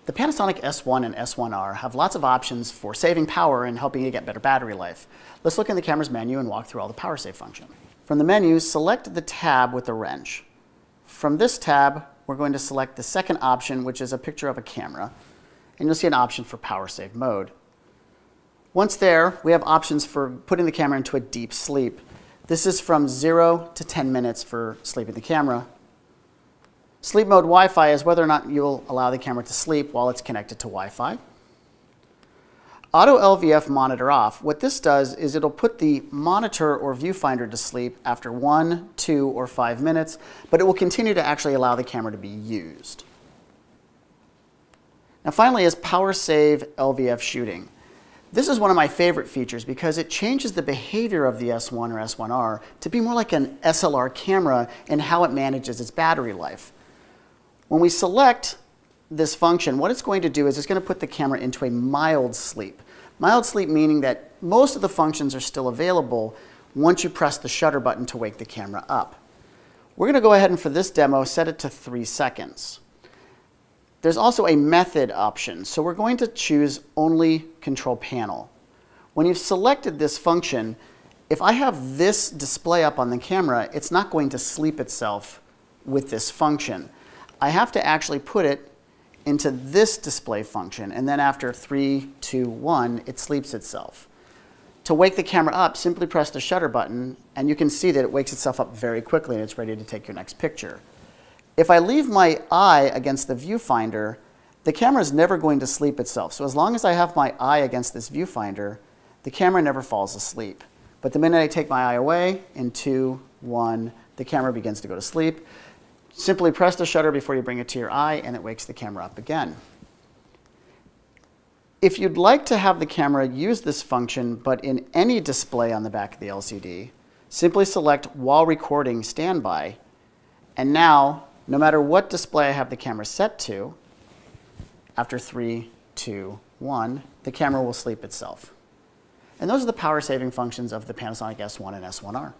The Panasonic S1 and S1R have lots of options for saving power and helping you get better battery life. Let's look in the camera's menu and walk through all the power save function. From the menu, select the tab with the wrench. From this tab, we're going to select the second option, which is a picture of a camera, and you'll see an option for power save mode. Once there, we have options for putting the camera into a deep sleep. This is from 0 to 10 minutes for sleeping the camera. Sleep mode Wi-Fi is whether or not you'll allow the camera to sleep while it's connected to Wi-Fi. Auto LVF monitor off. What this does is it'll put the monitor or viewfinder to sleep after 1, 2, or 5 minutes, but it will continue to actually allow the camera to be used. Now finally is Power Save Lvf Shooting. This is one of my favorite features because it changes the behavior of the S1 or S1R to be more like an SLR camera in how it manages its battery life. When we select this function, what it's going to do is it's going to put the camera into a mild sleep. Mild sleep meaning that most of the functions are still available once you press the shutter button to wake the camera up. We're going to go ahead and for this demo set it to 3 seconds. There's also a method option, so we're going to choose only control panel. When you've selected this function, if I have this display up on the camera, it's not going to sleep itself with this function. I have to actually put it into this display function, and then after 3, 2, 1, it sleeps itself. To wake the camera up, simply press the shutter button, and you can see that it wakes itself up very quickly and it's ready to take your next picture. If I leave my eye against the viewfinder, the camera is never going to sleep itself. So as long as I have my eye against this viewfinder, the camera never falls asleep. But the minute I take my eye away, in 2, 1, the camera begins to go to sleep. Simply press the shutter before you bring it to your eye and it wakes the camera up again. If you'd like to have the camera use this function but in any display on the back of the LCD, simply select while recording standby, and now no matter what display I have the camera set to, after 3, 2, 1, the camera will sleep itself. And those are the power saving functions of the Panasonic S1 and S1R.